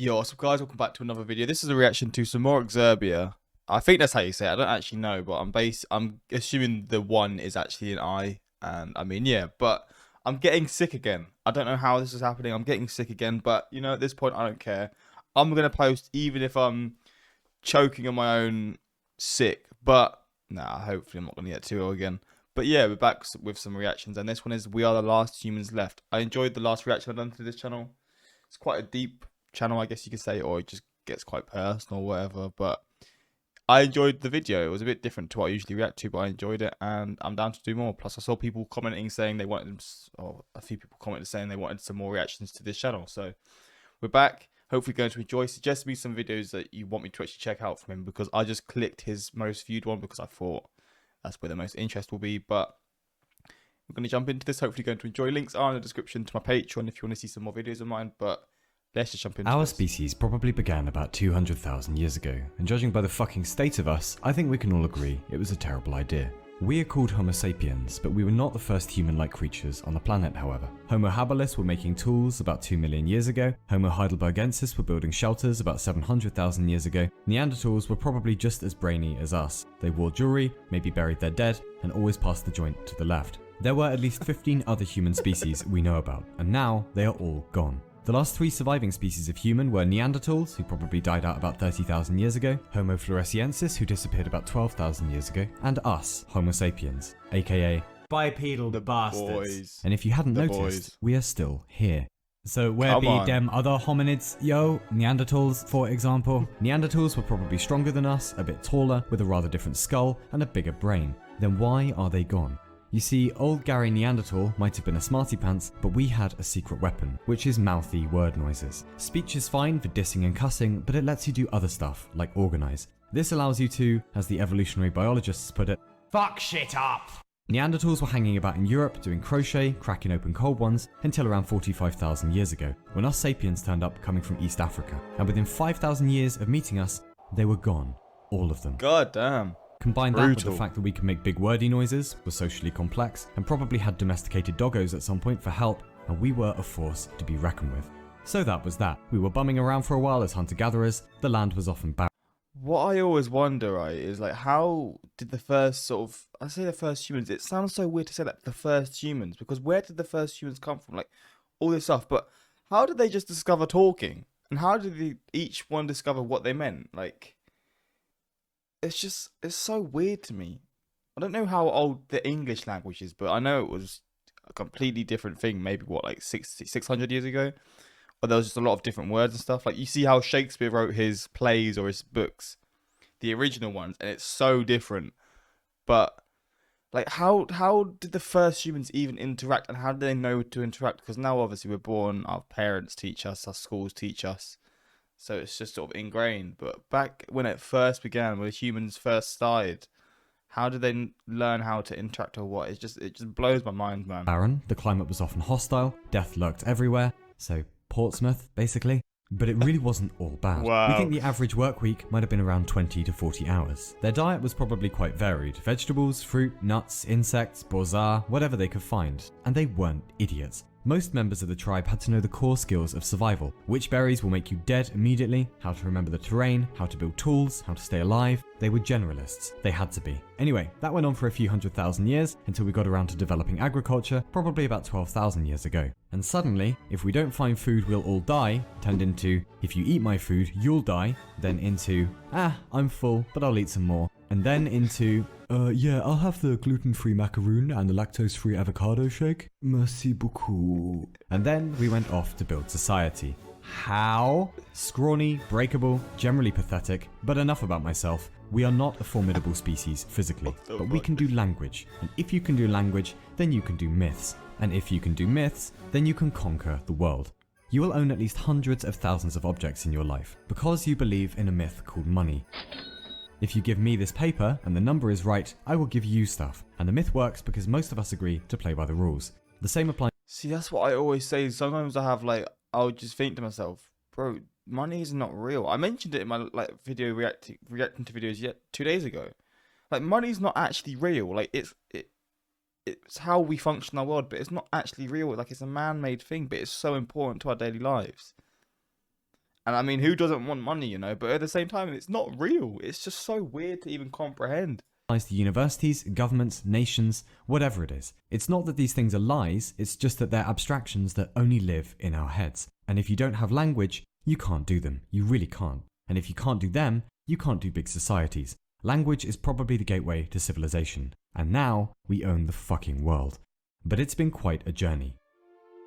Yo, what's up guys, welcome back to another video. This is a reaction to some more Exurb1a. I think that's how you say it. I don't actually know, but I'm assuming the one is actually an I. And I mean, yeah, but I'm getting sick again. I don't know how this is happening. I'm getting sick again, but you know, at this point I don't care. I'm gonna post even if I'm choking on my own sick. But nah, hopefully I'm not gonna get too ill again. But yeah, we're back with some reactions, and this one is We Are the Last Humans Left. I enjoyed the last reaction I've done to this channel. It's quite a deep channel, I guess you could say, or it just gets quite personal or whatever. But I enjoyed the video. It was a bit different to what I usually react to, but I enjoyed it, and I'm down to do more. Plus, I saw people commenting saying they wanted, or a few people commented saying they wanted some more reactions to this channel. So we're back. Hopefully, going to enjoy. Suggest me some videos that you want me to actually check out from him, because I just clicked his most viewed one because I thought that's where the most interest will be. But we're going to jump into this. Hopefully, going to enjoy. Links are in the description to my Patreon if you want to see some more videos of mine. But let's just jump into Our this. species probably began about 200,000 years ago, and judging by the fucking state of us, I think we can all agree it was a terrible idea. We are called Homo sapiens, but we were not the first human-like creatures on the planet, however. Homo habilis were making tools about 2 million years ago, Homo heidelbergensis were building shelters about 700,000 years ago, Neanderthals were probably just as brainy as us. They wore jewelry, maybe buried their dead, and always passed the joint to the left. There were at least 15 other human species we know about, and now they are all gone. The last three surviving species of human were Neanderthals, who probably died out about 30,000 years ago, Homo floresiensis, who disappeared about 12,000 years ago, and us, Homo sapiens, aka bipedal bastards. Boys. And if you hadn't The noticed, boys. we are still here. So where Come be on. them other hominids? Yo, Neanderthals, for example. Neanderthals were probably stronger than us, a bit taller, with a rather different skull, and a bigger brain. Then why are they gone? You see, old Gary Neanderthal might have been a smarty pants, but we had a secret weapon, which is mouthy word noises. Speech is fine for dissing and cussing, but it lets you do other stuff, like organize. This allows you to, as the evolutionary biologists put it, fuck shit up! Neanderthals were hanging about in Europe doing crochet, cracking open cold ones, until around 45,000 years ago, when us sapiens turned up coming from East Africa. And within 5,000 years of meeting us, they were gone. All of them. God damn. Combine that with the Brutal. fact that we can make big wordy noises, were socially complex, and probably had domesticated doggos at some point for help, and we were a force to be reckoned with. So that was that. We were bumming around for a while as hunter-gatherers, the land was often barren. What I always wonder, right, is like, how did the first sort of, I say the first humans, it sounds so weird to say that the first humans, because where did the first humans come from? Like, all this stuff, but how did they just discover talking? And how did each one discover what they meant? Like, it's so weird to me. I don't know how old the English language is, but I know it was a completely different thing, maybe what, like 600 years ago? Or there was just a lot of different words and stuff. Like, you see how Shakespeare wrote his plays or his books, the original ones, and it's so different. But like, how did the first humans even interact, and how did they know to interact? Because now obviously we're born, our parents teach us, our schools teach us, so it's just sort of ingrained. But back when it first began, when humans first started, how did they learn how to interact or what? It just blows my mind, man. Barren, the climate was often hostile, death lurked everywhere, so Portsmouth, basically. But it really wasn't all bad. Wow. We think the average work week might have been around 20 to 40 hours. Their diet was probably quite varied. Vegetables, fruit, nuts, insects, borzoi, whatever they could find. And they weren't idiots. Most members of the tribe had to know the core skills of survival. Which berries will make you dead immediately, how to remember the terrain, how to build tools, how to stay alive. They were generalists. They had to be. Anyway, that went on for a few 100,000 years until we got around to developing agriculture, probably about 12,000 years ago. And suddenly, if we don't find food, we'll all die, turned into, if you eat my food, you'll die, then into, I'm full, but I'll eat some more. And then into, yeah, I'll have the gluten-free macaroon and the lactose-free avocado shake. Merci beaucoup. And then we went off to build society. How? Scrawny, breakable, generally pathetic, but enough about myself. We are not a formidable species physically, but we can do language. And if you can do language, then you can do myths. And if you can do myths, then you can conquer the world. You will own at least hundreds of thousands of objects in your life, because you believe in a myth called money. If you give me this paper and the number is right, I will give you stuff. And the myth works because most of us agree to play by the rules. The same applies. See, that's what I always say. Sometimes I'll just think to myself, bro, money is not real. I mentioned it in my video reacting to videos 2 days ago. Like, money's not actually real. Like, it's how we function in our world, but it's not actually real. Like, it's a man-made thing, but it's so important to our daily lives. And I mean, who doesn't want money, you know? But at the same time, it's not real. It's just so weird to even comprehend. The universities, governments, nations, whatever it is. It's not that these things are lies, it's just that they're abstractions that only live in our heads. And if you don't have language, you can't do them. You really can't. And if you can't do them, you can't do big societies. Language is probably the gateway to civilization. And now, we own the fucking world. But it's been quite a journey.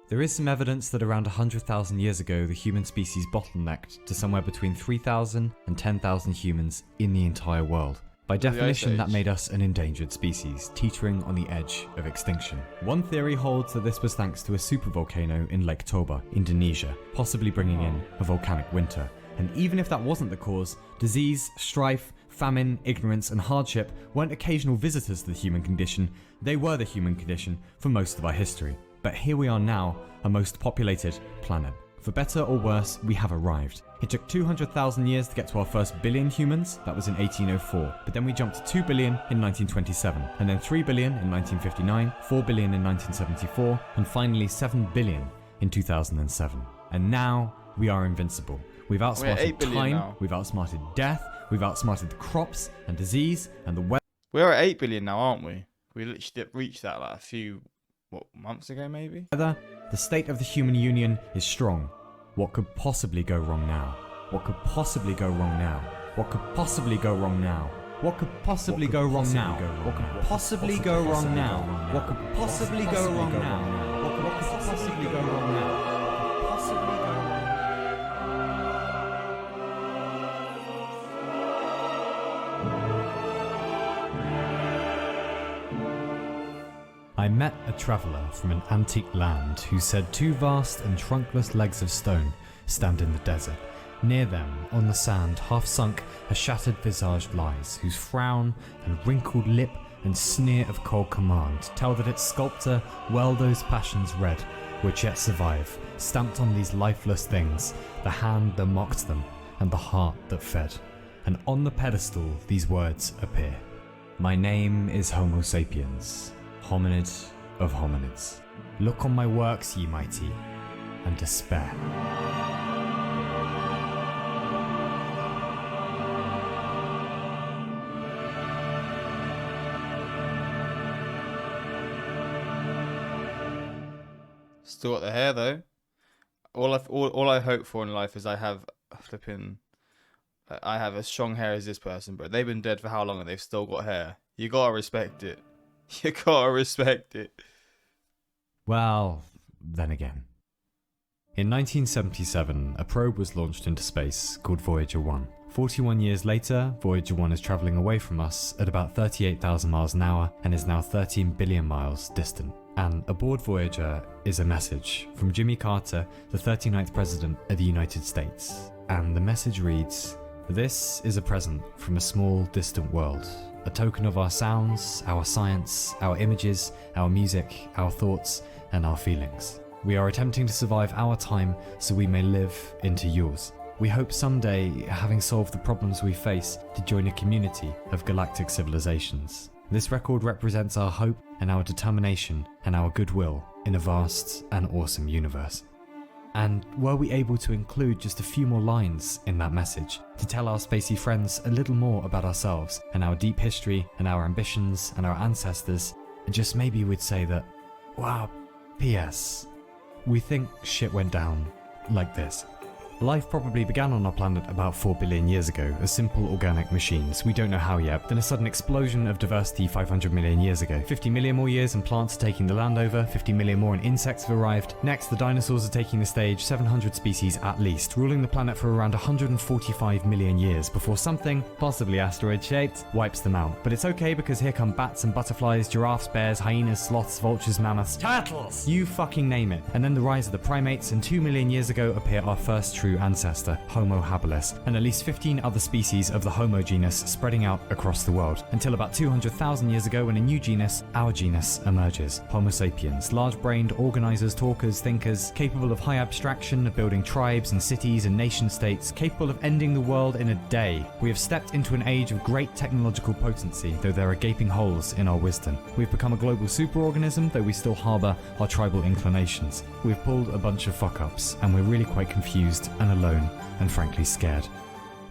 There is some evidence that around 100,000 years ago, the human species bottlenecked to somewhere between 3,000 and 10,000 humans in the entire world. By definition, that made us an endangered species, teetering on the edge of extinction. One theory holds that this was thanks to a supervolcano in Lake Toba, Indonesia, possibly bringing in a volcanic winter. And even if that wasn't the cause, disease, strife, famine, ignorance, and hardship weren't occasional visitors to the human condition, they were the human condition for most of our history. But here we are now, a most populated planet. For better or worse, we have arrived. It took 200,000 years to get to our first billion humans, that was in 1804, but then we jumped to 2 billion in 1927, and then 3 billion in 1959, 4 billion in 1974, and finally 7 billion in 2007. And now, we are invincible. We've outsmarted time, now. We've outsmarted death, we've outsmarted the crops and disease and the weather. We're at 8 billion now, aren't we? We literally reached that like a few, months ago maybe? The state of the human union is strong. What could possibly go wrong now? What could possibly go wrong now? What could possibly go wrong now? What could possibly go wrong now? What could possibly go wrong now? What could possibly go wrong now? What could possibly go wrong now? I met a traveller from an antique land who said two vast and trunkless legs of stone stand in the desert. Near them, on the sand, half sunk, a shattered visage lies, whose frown and wrinkled lip and sneer of cold command tell that its sculptor well those passions read, which yet survive, stamped on these lifeless things, the hand that mocked them, and the heart that fed. And on the pedestal these words appear. My name is Homo sapiens, hominid of hominids. Look on my works, ye mighty, and despair. Still got the hair though. All I hope for in life is I have as strong hair as this person, but they've been dead for how long and they've still got hair. You gotta respect it. You gotta respect it. Well, then again. In 1977, a probe was launched into space called Voyager 1. 41 years later, Voyager 1 is travelling away from us at about 38,000 miles an hour and is now 13 billion miles distant. And aboard Voyager is a message from Jimmy Carter, the 39th President of the United States. And the message reads, "This is a present from a small, distant world. A token of our sounds, our science, our images, our music, our thoughts, and our feelings. We are attempting to survive our time so we may live into yours. We hope someday, having solved the problems we face, to join a community of galactic civilizations. This record represents our hope and our determination and our goodwill in a vast and awesome universe." And were we able to include just a few more lines in that message to tell our spacey friends a little more about ourselves and our deep history and our ambitions and our ancestors, just maybe we'd say that, wow, P.S. we think shit went down like this. Life probably began on our planet about 4 billion years ago as simple organic machines. We don't know how yet. Then a sudden explosion of diversity 500 million years ago. 50 million more years and plants are taking the land over. 50 million more and insects have arrived. Next, the dinosaurs are taking the stage. 700 species at least, ruling the planet for around 145 million years before something, possibly asteroid-shaped, wipes them out. But it's okay because here come bats and butterflies, giraffes, bears, hyenas, sloths, vultures, mammoths, turtles! You fucking name it. And then the rise of the primates, and 2 million years ago appear our first true ancestor, Homo habilis, and at least 15 other species of the Homo genus spreading out across the world, until about 200,000 years ago when a new genus, our genus, emerges, Homo sapiens, large-brained organizers, talkers, thinkers, capable of high abstraction, of building tribes and cities and nation-states, capable of ending the world in a day. We have stepped into an age of great technological potency, though there are gaping holes in our wisdom. We've become a global superorganism, though we still harbour our tribal inclinations. We've pulled a bunch of fuck-ups, and we're really quite confused and alone and frankly scared.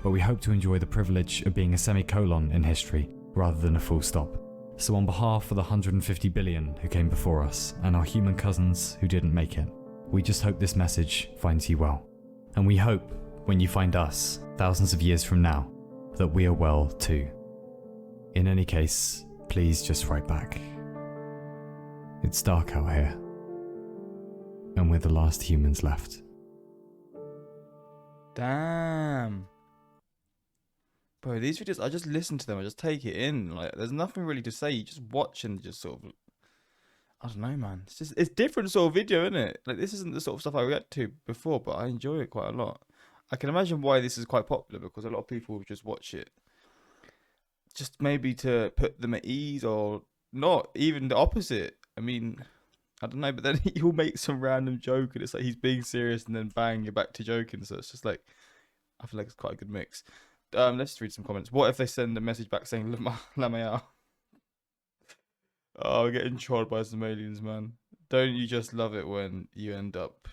But we hope to enjoy the privilege of being a semicolon in history rather than a full stop. So on behalf of the 150 billion who came before us and our human cousins who didn't make it, we just hope this message finds you well. And we hope when you find us, thousands of years from now, that we are well too. In any case, please just write back. It's dark out here, and we're the last humans left. Damn. Bro, these videos, I just listen to them, I just take it in. Like, there's nothing really to say. You just watch and just sort of, I don't know, man. It's different sort of video, isn't it? Like, this isn't the sort of stuff I react to before, but I enjoy it quite a lot. I can imagine why this is quite popular, because a lot of people just watch it just maybe to put them at ease, or not, even the opposite. I mean, I don't know, but then he'll make some random joke and it's like he's being serious and then bang, you're back to joking. So it's just like, I feel like it's quite a good mix. Let's read some comments. What if they send a message back saying let me out? Oh, we're getting trolled by some aliens, man. Don't you just love it when you end up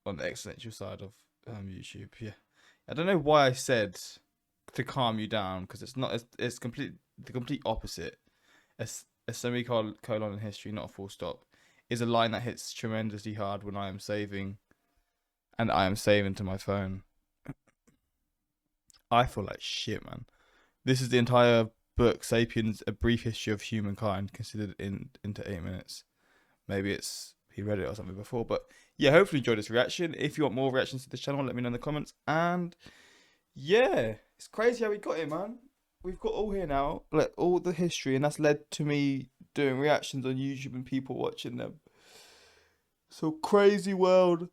on the existential side of YouTube? Yeah, I don't know why I said to calm you down, because it's not. It's the complete opposite. A semicolon in history, not a full stop, is a line that hits tremendously hard when I am saving, and I am saving to my phone. I feel like shit, man. This is the entire book, Sapiens: A Brief History of Humankind, considered into 8 minutes. Maybe he read it or something before, but yeah, hopefully you enjoyed this reaction. If you want more reactions to this channel, let me know in the comments. And yeah, it's crazy how we got here, man. We've got all here now, like all the history, and that's led to me doing reactions on YouTube and people watching them. So crazy world.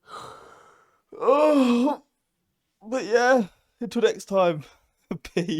Oh, but yeah, until next time, peace.